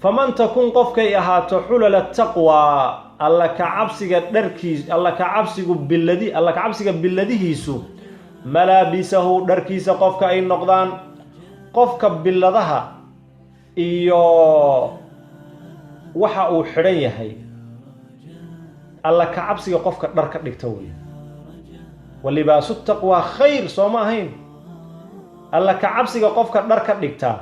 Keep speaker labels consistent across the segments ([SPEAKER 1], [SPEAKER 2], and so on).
[SPEAKER 1] فمن تكون قفك إهاتو حلل التقوى الله كعبسك دركيس الله كعبسك بالذي هيسو ملابسه دركيس قفك أي نقدان قفك بالذها إيو وحا وحرية هي الله كعبسك قفك درك دكتوي ولباس التقوى خير صوماهين الله كعبسك قفك درك دكتا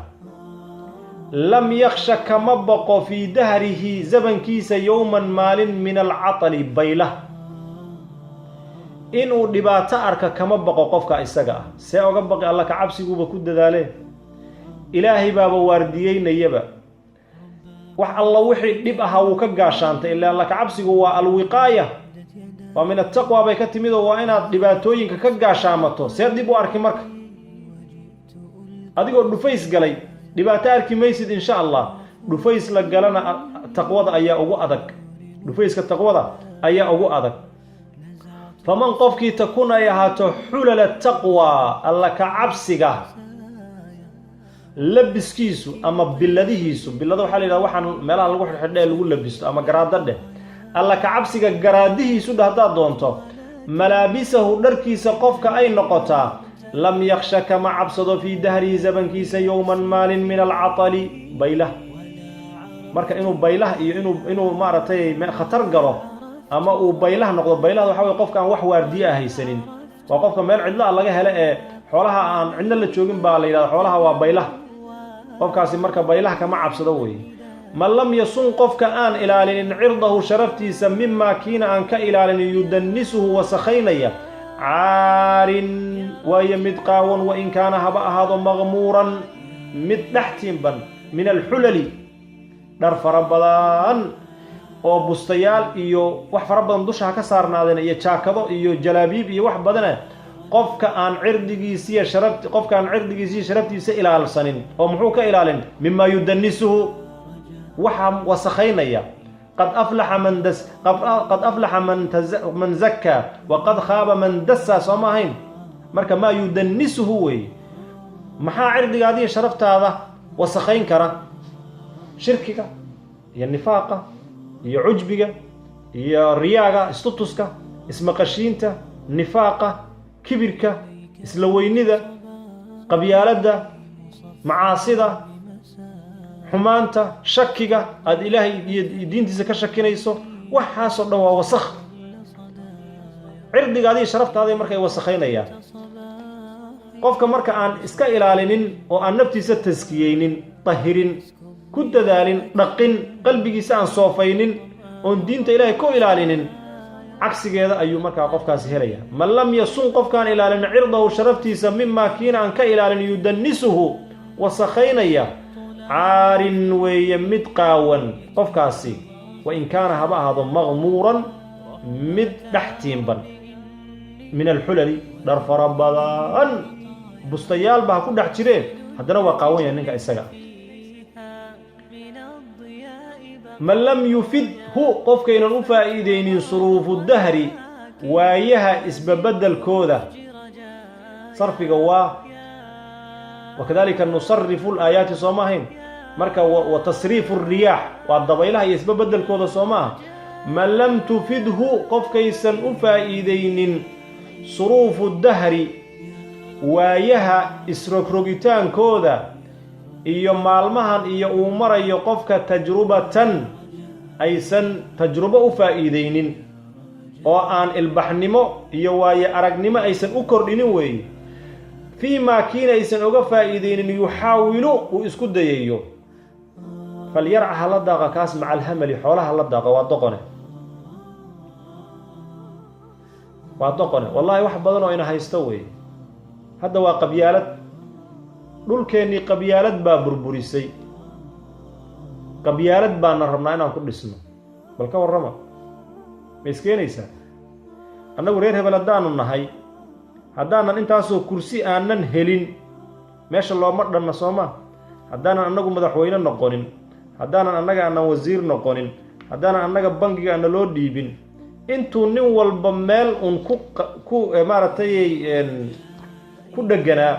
[SPEAKER 1] لم يخش كما بقى في دهره زبن كيس يوما مال من العطل بيله إنه دباتا أركا كما بقى قفك إساقا سيأوغا بقى الله كعبسيقو بكود داليه إلهي بابا وارديين يبا وح الله وحي دبها وكقاشانت إلا الله كعبسيقو والوقاية ومن التقوى بيكتميدو وإنا دباتوين كقاشامتو سيردبو أركي مرك أديقو دفايس قلي dhibaato arki maysid insha Allah dhufays la galana taqwada ayaa ugu adag dhufayska taqwada ayaa ugu adag faman qofkii takuna yahato xulal taqwa alla ka cabsiga labiskiisu ama biladihiisu bilada waxa la yiraahdaa waxaan meelaha lagu xidhay lagu labisto ama garaadade alla ka cabsiga garaadihiisu hadda doonto malaabisahu dharkiisa qofka ay noqotaa لم يخشى كما عبصد في دهره زبن كيس يوما مال من العطل بيله marka inuu baylah iyo inuu maaratay khatar garo ama uu baylah noqdo baylah waxa way qofka aan wax waardiye haysanin waa qofka meel cidla laga helo ee xoolaha aan cidna la joogin baa la yiraahdaa xoolaha waa baylah qofkaasi marka baylah kama cabsado way man lam yasun qofka aan ilaalin irdahu sharaftiisa mimma kiina aan ka ilaalin yudannisuhu wa sakhaynaya عار ويمد قاون وإن كان هبا هذا مغمورا مد نحتيبا من الحلل درف ربضان أو بستيال إيو وحف ربضان دوشها كسارنا دينا إيو تشاكضو إيو جلابيب إيو وحف بدنا قفك عن عردقي سي شربتي سئلال السنين ومحوك إلال مما يدنسه وحم وسخينيا قد أفلح من زكى وقد خاب من دسى صماهين مركا ما يدنسه وي محا عردي هذه شرفت هذا وسخين كرا شركك هي النفاقة هي عجبك هي الرياقة استطسك اسم قشينتا نفاقة كبرك اسلوينذا قبيالة معاصدة حمانتا شكيغا اد الهي دينتيسا كشكينيسو waxaas oo dhan waa wasakh cirdigaadii sharaftaadii markay wasakhaynayaan qofka marka aan iska ilaalinin oo aan naftiisa taskiyeynin tahirin ku dadaalin dhaqin qalbigiisa aan soofaynin oo diinta ilaahay ku ilaalinin cagsigeeda ayuu marka qofkaasi helaya man lam yasun qofkaan ilaalin cirdahu sharaftiisa mimma kiina aan ka ilaalin yudannisuhu wasakhaynaya عار ويمد قاون قفكاسي وإن كان هبا هذا مغمورا مد دحتينبا من الحلل درف ربضان بستيال بها كل دحتيرين هذا هو قاون ينك إساقا من لم يفد هو قفك إن الفائدين صروف الدهر ويها اسببد الكودة صرف قواه وكذلك نصرف الآيات صوماهين مركا وتصريف الرياح والضبيلها يسبب بدل كودا صوماه من لم تفده قف كيسا أفائدين صروف الدهر ويها إسركروجيتان كودا إيو مالمهن إيو أمر إيو قفك تجربة أيسا تجربة أفائدين وآن البحنمو إيو وايا أرقنما أيسا أكردينوي فيما كين يسن اوغا فائدين يحاولوا واسكو داييو فليرعى هلا داقه كاس مع الهمل حولها هلا داقه وادقنه والله واحد بدن oo ina haystaway hada waa qabyaalad dhulkeeni qabyaalad baa burburisay qabyaalad baan rabnaa inaan ku dhisno balka warrama miskeenaysa annagu reer hebel haddaanu nahay haddaanan intaasoo kursi aanan helin meesha looma dhanna sooma haddaanan annagu madaxweyne noqonin, haddaanan annaga aanan wasiir noqonin, haddaanan annaga bangiga ana loo dhiibin, intuu nin walba meel un maaragtay ku dheganaa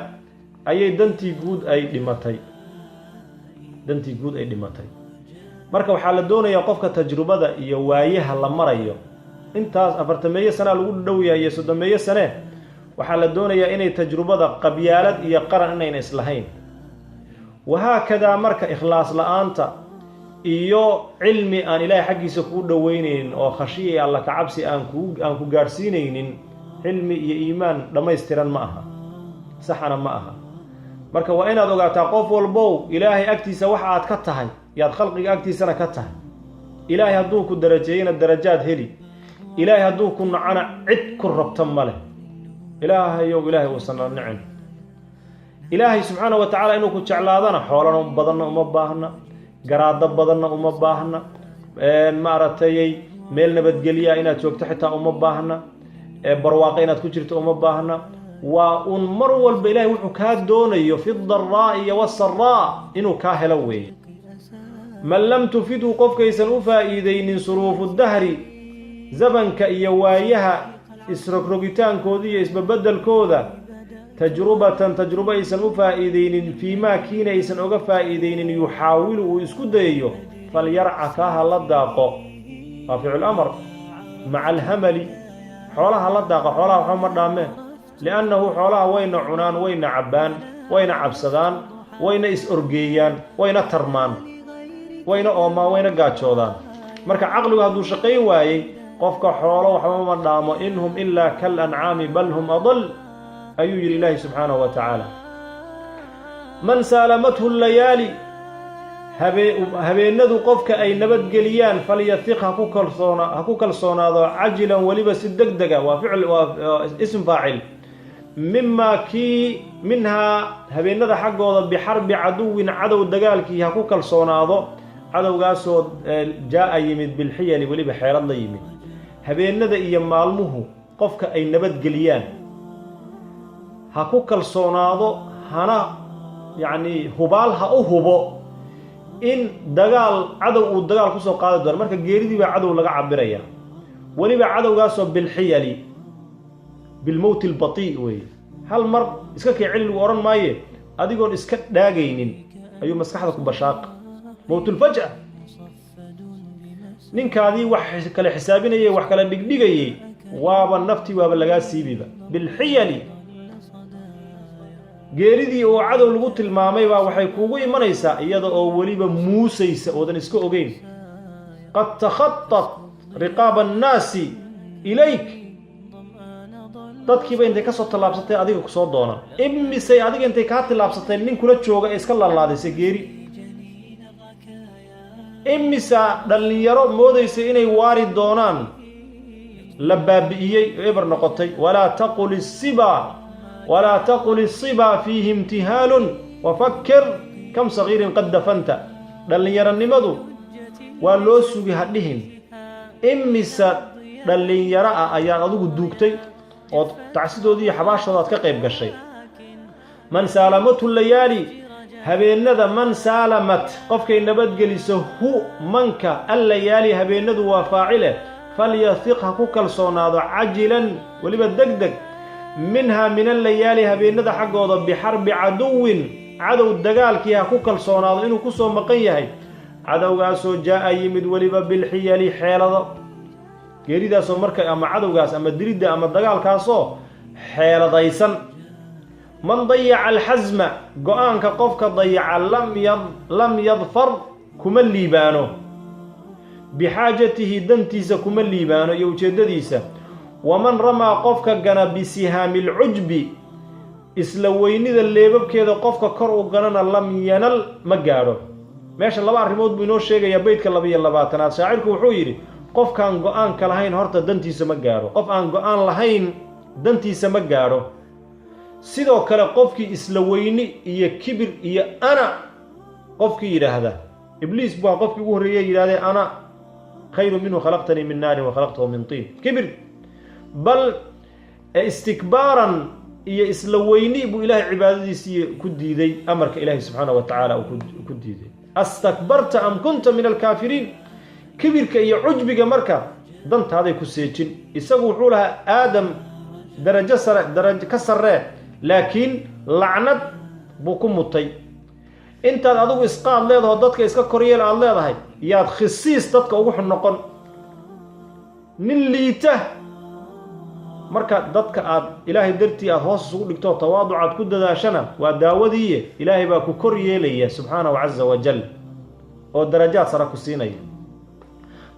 [SPEAKER 1] ayay dantii guud ay dhimatay. marka waxaa la doonayaa qofka tajrubada iyo waayaha la marayo, intaas 40 sano lagu dhow yahay iyo 30 sano, waxaa la doonayaa inay tajrubada qabyaalad iyo qaran inayna islahayn. wahaakada marka ikhlaas la'aanta iyo cilmi aan ilaahay xaggiisa ku dhaweynaynin oo khashiye alla ka cabsi aan ku gaarsiinaynin, cilmi iyo iimaan dhammaystiran ma aha, saxana ma aha. marka waa inaad ogaataa qof walbow ilaahay agtiisa waxa aad ka tahay yaad khalqiga agtiisana ka tahay. ilaahay hadduu ku darajeeyana darajaad heli, ilaahay hadduu ku nacana cid ku rabta male. ilaahayow ilaahay uusan nicin. ilaahay subxaanahu wa tacaala inuu ku jeclaadana xoolana badanna uma baahna, garaado badanna uma baahna, maaragtay meel nabadgelya inaad joogto xitaa uma baahna, barwaaqo inaad ku jirto uma baahna. waa un mar walba ilaahay wuxuu kaa doonayo fi daraa'i wassaraa inuu kaa helo weeye. man lam tufidhu qofkaysan u faa'iidaynin suruufu dahri, zamanka iyo waayaha isrogrogitaankooda iyo isbabeddelkooda, tajrubatan tajrubo aysan u faa'iidaynin fiimaa kiina aysan oga faa'iidaynin yuxaawilu uu isku dayayo, falyarca kaaha la daaqo, waa ficil amar maca alhamali, xoolaha la daaqa. xoolaha waxba ma dhaameen, liannahu xoolaha wayna cunaan, wayna cabbaan, wayna cabsadaan, wayna is-orgeeyaan, wayna tarmaan, wayna oomaan, wayna gaajoodaan. marka caqligu hadduu shaqayn waayey, qofka xoolo waxba ma dhaamo. inhum ilaa kal ancaami bal hum adal, ayuu yidhi ilaahi subxaanahu wa tacaala. man saalamathu layaali, habeenadu qofka ay nabadgeliyaan, falyahiq ha ku kalsoonaado, cajilan weliba si deg dega, waa ism faacil, minhaa habeenada xaggooda, bixarbi caduwin cadow dagaalkii ha ku kalsoonaado, cadowgaasoo jaa yimid bilxiyali weliba xeelad la yimid. habeenada iyo maalmuhu qofka ay nabadgeliyaan ha ku kalsoonaado, hana yacni hubaal ha u hubo in cadow uu dagaal kusoo qaadi doono. marka geeridii baa cadow laga cabiraya, weliba cadowgaasoo bilxiyali, bilmowti albatii weeye. hal mar iska kii celi lagu odhan maaye, adigoon iska dhaagaynin ayuu maskaxda ku bashaaq. mowtulfaj'a, ninkaadii wax kale xisaabinayay, wax kale dhigdhigayay, waaba naftii waaba lagaa siibiba. bilxiyali, geeridii oo cadow lagu tilmaamay baa waxay kuugu imanaysaa iyada oo weliba muusaysa oodan iska ogeyn. qad takhatat riqaaba annaasi ilayk, dadkiiba intay ka soo tallaabsatay adiga ku soo doona. imisay adiga intay kaa tallaabsatay nin kula jooga ee iska laalaadaysa geeri. imisa dhallinyaro moodaysa inay waari doonaan la baabi'iyey oo eber noqotay. walaa taqul الصibaa fiihi imtihaalun wafakir kam sagiirin qad dafanta. dhallinyaronimadu waa loo sugi ha dhihin. imisa dhallinyaro ah ayaad adigu duugtay ood tacsidoodii iyo xabaashooda aad ka qayb gashay. man saalamathu layaali, habeenada man saalamat qofkay nabadgeliso hu manka allayaali, habeenadu waa faacile, falyahiq ha ku kalsoonaado, cajilan weliba deg deg, minhaa min allayaali habeenada xaggooda, bixarbi caduwin cadow dagaalkii ha ku kalsoonaado inuu ku soo maqan yahay, cadowgaasoo jaa yimid weliba bilxiyali xeelado. geeridaasoo marka ama cadowgaas ama diridda ama dagaalkaasoo xeeladaysan. man dayaca alxasma, go-aanka qofka dayaca, lam yadfar kuma liibaano, bixaajatihi dantiisa kuma liibaano iyo ujeeddadiisa. waman ramaa qofka gana bisihaami lcujbi, isla weynida leebabkeeda qofka kor u ganana, lam yanal ma gaadho. meesha laba arrimood buu inoo sheegayaa beydka 22aad. shaacirku wuxuu yidhi, qofkaan go-aanka lahayn horta dantiisa ma gaadho. qof aan go-aan lahayn dantiisa ma gaadho. sidoo kale qofkii isla weyni iyo kibir iyo ana qofkii yidhaahda, ibliis baa qofkii ugu horreeyey yidhahdee ana khayru minhu khalaqtanii min naarin wa khalaqtahu min tiin. kibir bal istikbaaran iyo isla weyni buu ilaahay cibaadadiisii ku diiday amarka ilaahay subxaanahu wa tacaala uu ku diiday astakbarta am kunta min alkaafiriin kibirka iyo cujbiga marka dantaaday ku seejin isagu wuxuu lahaa aadam darajo ka sarree laakiin lacnad buu ku mutay intaad adigu isqaad leedaho dadka iska koryeel aad leedahay yaad khisiis dadka ugu xun noqon nin liita marka dadka aad ilaahay dartii aad hoos isugu dhigto tawaaducaad ku dadaashana waa daawadiiye ilaahay baa ku kor yeelaya subxaanahu caza wajal oo darajaad sare ku siinaya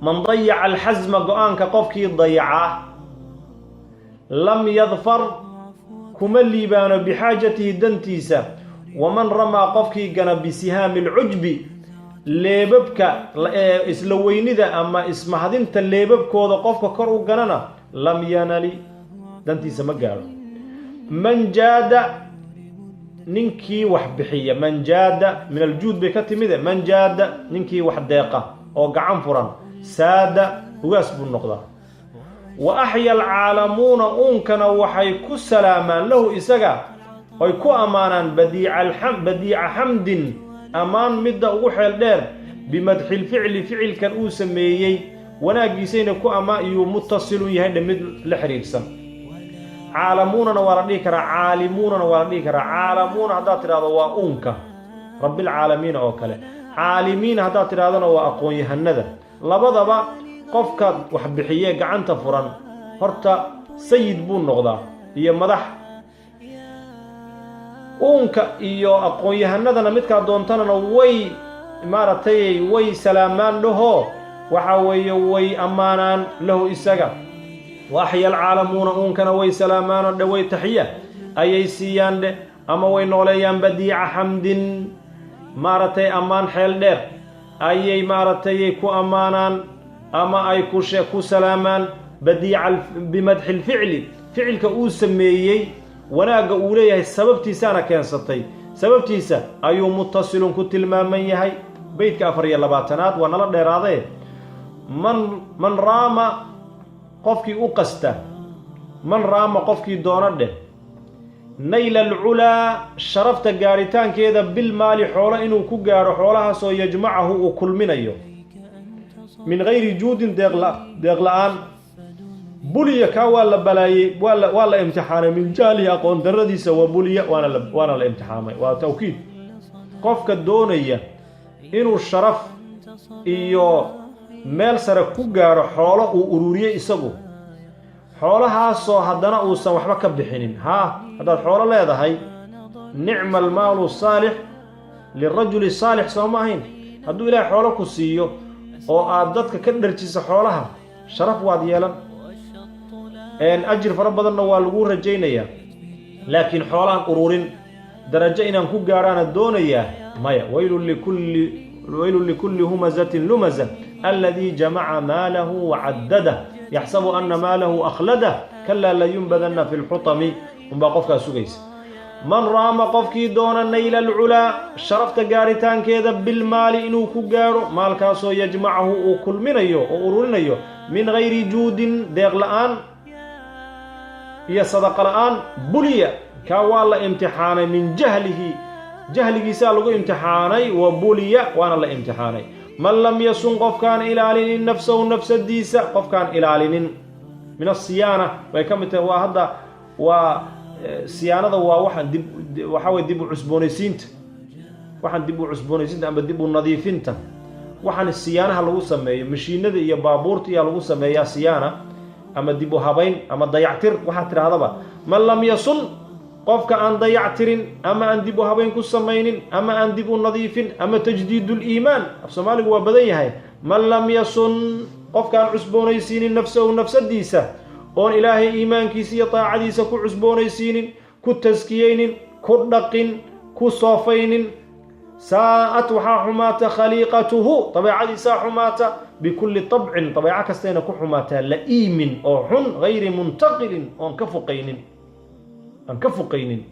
[SPEAKER 1] man dayaca alxasma go-aanka qofkii dayaca lam yadfar kuma liibaano bixaajatihi dantiisa waman ramaa qofkii gana bisihaami alcujbi leebabka isla weynida ama ismahadinta leebabkooda qofka kor u ganana lam yanali dantiisa ma gaadho man jaada ninkii wax bixiya man jaada min aljuud bay ka timide man jaada ninkii wax deeqa oo gacan furan saada ugaas buu noqdaa wa axya alcaalamuuna uunkana waxay ku salaamaan lahu isaga oy ku ammaanaan badiica xamdin ammaan midda ugu xeel dheer bimadxi lficli ficilkan uu sameeyey wanaaggiisayna ku iyuu mutasilun yahay dhe mid la xiriirsan caalamuunana waa la dhihi karaa caalimuunana waa la dhihi karaa caalamuuna haddaad tidhahdo waa uunka rabbilcaalamiina oo kale caalimiina haddaad tidhahdona waa aqoon-yahanada labadaba qofka wax bixiye gacanta furan horta sayid buu noqdaa iyo madax uunka iyo aqoon-yahanadana midkaa doontanana way maaragtay way salaamaan dhaho waxa weeye way ammaanaan lahu isaga wa axya alcaalamuuna uunkana way salaamaano dhe way taxiya ayay siiyaan dheh ama way nooleeyaan badiica xamdin maaragtay ammaan xeel dheer ayay maaragtay ku ammaanaan ama ay ku salaamaan badiica bimadxi lficli ficilka uu sameeyey wanaagga uu leeyahay sababtiisaana keensatay sababtiisa ayuu mutasilun ku tilmaaman yahay beydka 24aad waa nala dheeraadee man raama qofkii u qasta man raama qofkii doono dheh nayla alculaa sharafta gaaritaankeeda bilmaali xoolo inuu ku gaadho xoolahaasoo yajmacahu uu kulminayo min gayri juudin deeq la-aan buliya kaa waa la balaayey waa la imtixaanay min jahlihi aqoon darradiisa wa buliya waana la imtixaamay waa tawkiid qofka doonaya inuu sharaf iyo meel sare ku gaadho xoolo uu ururiyey isagu xoolahaasoo haddana uusan waxba ka bixinin haddaad xoolo leedahay nicma almaalu saalix lirajuli saalix soo ma ahayn hadduu ilaahay xoolo ku siiyo oo aad dadka ka dharjiso xoolaha sharaf waad yeelan ajir fara badanna waa lagu rajaynayaa laakiin xoolaan ururin darajo inaan ku gaadhaana doonayaa maya waylun likulli humazatin lumaza alladii jamaca maalahu wacaddadah yaxsabu anna maalahu akhladah kalaa layunbadanna fi lxutami unbaa qofkaas sugaysa man raama qofkii doona nayla alculaa sharafta gaaritaankeeda bilmaali inuu ku gaadho maalkaasoo yajmacahu uu kulminayo oo ururinayo min gayri juudin deeq la-aan iyo sadaqa la-aan buliya kaa waa la imtixaanay min jahligiisaa lagu imtixaanay wa buliya waana la imtixaanay man lam yasun qofkaan ilaalinin nafsahu nafsadiisa qofkaan ilaalinin min asiyaana way ka mid tahay waa hadda waa siyaanada waa waxaa way dib u cusboonaysiinta waxaan dib u cusboonaysiinta ama dib u nadiifinta waxaan siyaanaha lagu sameeyo mashiinada iyo baabuurta ayaa lagu sameeyaa siyaana ama dib u habayn ama dayactir waxaad tidhahdaba man lam yasun qofka aan dayactirin ama aan dib u habayn ku samaynin ama aan dib u nadiifin ama tajdiiduliimaan af soomaaligu waa badan yahay man lam yasun qofkaan cusboonaysiinin nafsahu nafsadiisa oon ilaahay iimaankiisa iyo taacadiisa ku cusboonaysiinin ku taskiyeynin ku dhaqin ku soofaynin saa'at waxaa xumaata khaliiqatuhu dabeecadiisaa xumaata bikulli tabcin dabeeco kastayna ku xumaataa la'iimin oo xun gayri muntaqilin oon ka fuqaynin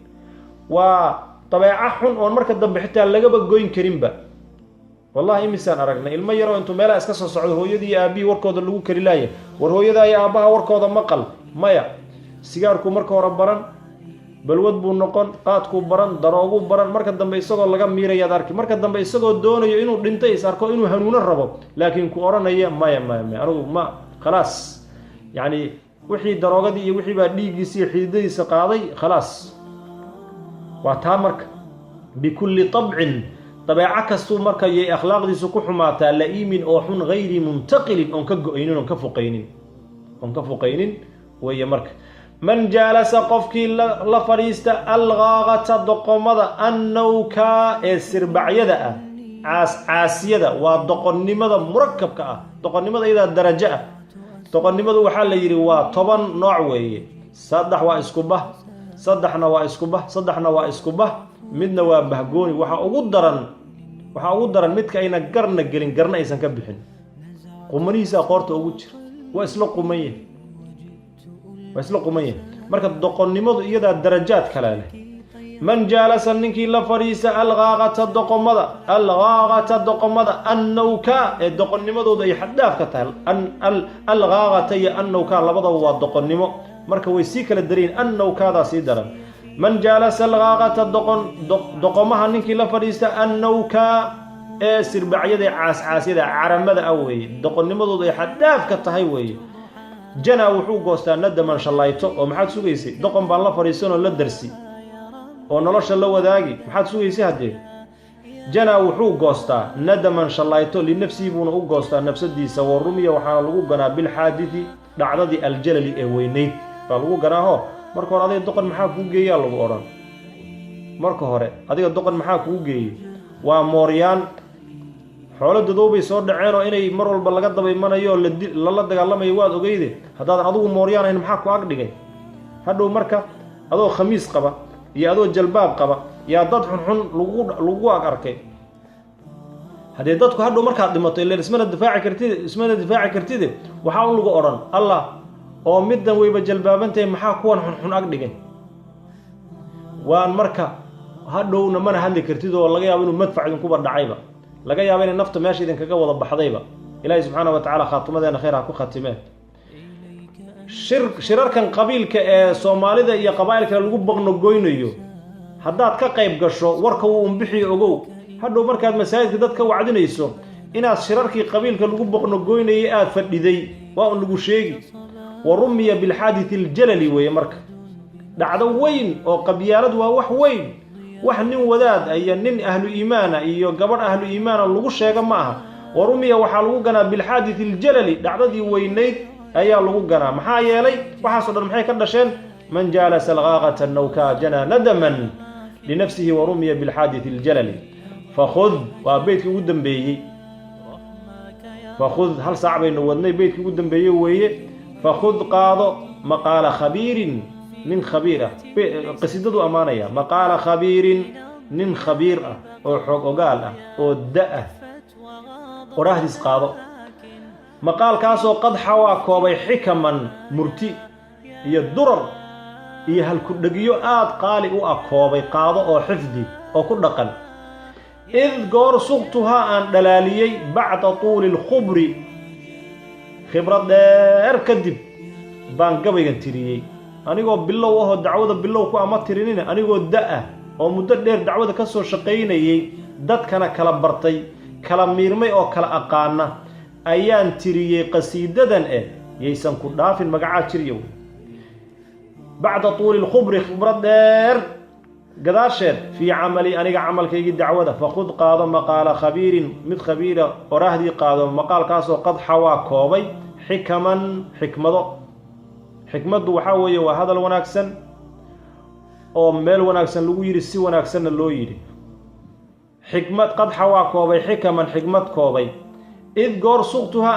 [SPEAKER 1] waa dabeeco xun oon marka dambe xitaa lagaba goyn karinba wallahi imisaan aragnay ilmo yaroo intuu meelaha iska soo socdo hooyadii iyo aabbihii warkooda lagu kari laaya war hooyadaa iyo aabbaha warkooda maqal maya sigaarkuu marka hore baran balwad buu noqon, qaadkuu baran, daroogu baran, marka dambe isagoo laga miirayaad arki, marka dambe isagoo doonayo inuu dhintay is arko inuu hanuuno rabo, laakiin ku oranaya maya anigu ma khalaas, yani wixii daroogadii iyo wixii baa dhiiggiisa iyo xididadiisa qaaday khalaas. waa taa marka bikulli tabcin dabeeco kastuu marka yay akhlaaqdiisu ku xumaataa la'iimin oo xun gayri muntaqilin oon ka go-aynin oon ka foqaynin weeye marka. man jaalasa qofkii la fadhiista algaaqata doqomada annawkaa ee sirbacyada ah, caasiyada waa doqonnimada murakabka ah, doqonnimada iyadaa darajo ah. doqonnimadu waxaa la yidhi waa 10 nooc weeye, 3 waa isku bah, 3na waa isku bah, 3na waa isku bah, midna waa bahgooni. waxaa ugu daran midka ayna garna gelin, garna aysan ka bixin, qumanihiisa qoorta ugu jira, waa isla qumanya. marka doqonnimadu iyadaa darajaad kale leh. man jaalasa ninkii la fadhiisa algaaqata doqomada annawkaa ee doqonnimadooda ay xaddaaf ka tahay. algaaqata iyo annawkaa labadaba waa doqonnimo, marka way sii kala dareen, annawkaadaa sii daran. man jaalasa algaaqata doqomaha ninkii la fadhiista annawkaa ee sirbacyada caasiyada caramada ah weeye, doqonnimadooda ay xaddaaf ka tahay weeye. janaa wuxuu goostaa nadaman shallayto, oo maxaad sugaysay? doqon baan la fadhiisanoo la darsi oo nolosha la wadaagi, maxaad sugaysay haddee? janaa wuxuu goostaa nadaman shallayto linafsihi buuna u goostaa nafsadiisa. wa rumiya waxaana lagu ganaa bilxaadidi dhacdadii aljalali ee weynayd baa lagu ganaaho. marka hore adiga doqon maxaa kuu geeyaa lagu odhan. marka hore adiga doqon maxaa kuu geeyey? waa mooryaan, xoolo dadoobay soo dhaceen oo inay mar walba laga daba imanayo oo lala dagaalamayo waad ogeyde. haddaadan adigu mooryaan ahayn maxaa ku ag dhigay? hadhow marka adoo khamiis qaba iyo adoo jalbaab qaba yaa dad xunxun lagu ag arkay. haddee dadku hadhow markaad dhimato ileen ismana difaaci kartide waxaa un lagu odhan allah oo middan weyba jalbaabantahay maxaa kuwan xunxun ag dhigay. waan marka hadhowna mana hadli kartid oo laga yaabo inuu madfac idinkuba dhacayba, laga yaabo inay nafta meesha idinkaga wada baxdayba. ilaahay subxaana wa tacaala khaatimadeena khayr ha ku khatimeen. shirarkan qabiilka ee soomaalida iyo qabaa'ilka lagu baqnogoynayo haddaad ka qayb gasho warka wuu unbixiyo ogow. hadhow markaad masaajidka dadka wacdinayso inaad shirarkii qabiilka lagu baqnogoynayay aad fadhiday waa un lagu sheegi. wa rumiya bilxaaditi aljalali weeye marka dhacdo weyn oo qabyaalad waa wax weyn, wax nin wadaad iyo nin ahlu iimaana iyo gabadh ahlu iimaana lagu sheega ma aha. wa rumiya waxaa lagu ganaa bilxaaditi aljalali dhacdadii weynayd ayaa lagu ganaa. maxaa yeelay waxaasoo dhan maxay ka dhasheen? man jaalasa algaaqata annawkaa janaa nadaman linafsihi wa rumiya bilxaaditi aljalali. fakhud waa beydkii ugu dambeeyey. fakhud hal saac baynu wadnay, beydkii ugu dambeeyey weeye. fakhud qaado maqaala khabiirin, nin khabiir ah. qasidadu ammaanaya maqaala khabiirin, nin khabiir ah oo xoog ogaal ah oo da-ah, qoraahdis qaado. maqaalkaasoo qad xawaa koobay xikaman murti iyo durar iyo halkudhegiyo aad qaali u ah koobay, qaado oo xifdi oo ku dhaqan. id goor suqtuhaa aan dhalaaliyey bacda tuuli lkhubri, khibrad dheer kadib baan gabaygan tiriyey. anigoo bilow ahoo dacwada bilow ku ama tirinina, anigoo da-ah oo muddo dheer dacwada ka soo shaqaynayey, dadkana kala bartay, kala miirmay oo kala aqaana, ayaan tiriyey qasiidadan yaysan ku dhaafin magacaa jirya wey. bacda tuuli lkhubri, khibrad dheer gadaasheed, fii camali aniga camalkaygii dacwada. fakhud qaado maqaala khabiirin, mid khabiira qoraahdii qaado, maqaalkaasoo qad xawaa koobay xikaman xikmado. xikmaddu waxaa weeye waa hadal wanaagsan oo meel wanaagsan lagu yidhi, si wanaagsanna loo yidhi. xikmad qad xawaa koobay xikaman xikmad koobay. id goor suqtuhaa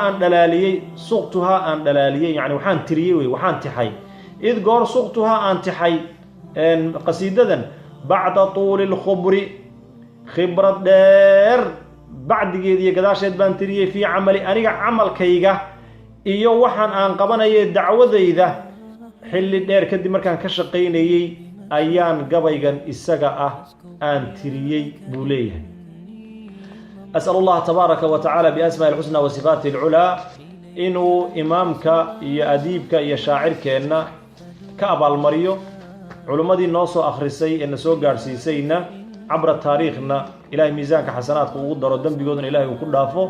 [SPEAKER 1] aan dhalaaliyey yani waxaan tiriyey wey, waxaan tixay. id goor suqtuhaa aan tixay qasiidadan bacda tuuli lkhubri, khibrad dheer bacdigeed iyo gadaasheed baan tiriyey, fii camali aniga camalkayga iyo waxaan aan qabanayay dacwadayda xilli dheer kadib markaan ka shaqaynayey ayaan gabaygan isaga ah aan tiriyey buu leeyahay. أسأل الله تبارك وتعالى بأسماء الحسنى وصفاته العلى إنه إمامك يا أديبك يا شاعرك إن كأبا المريو علماء نوصو أخرسي إن سو قارسيسينا عبر تاريخنا إلهي ميزانك حسنات وقدر ودن بيقودن إلهي وكل دافو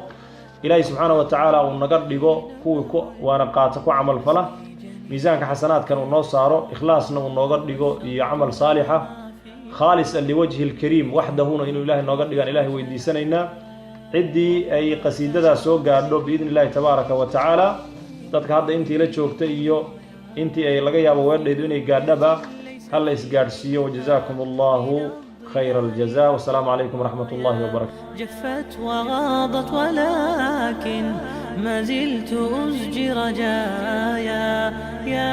[SPEAKER 1] إلهي سبحانه وتعالى ونقر لغو كو ونقاتك وعمل فله ميزانك حسنات كانوا نوصارو إخلاصنا ونقر لغو عمل صالحة خالصا لوجه الكريم وحده هنا إنه إلهي نقر لغان إلهي ويدي سنينا عدي أي قصيدة سو قادو بإذن الله تبارك وتعالى dadka hadda intii la joogtay iyo intii ay laga yaabo weedheedu inay gaadhaba hal is gaarsiiyo wajazaakumullahu خير الجزاء والسلام عليكم ورحمة الله وبركاته.
[SPEAKER 2] جفت وغاضت ولكن ما زلت أزجي رجايا يا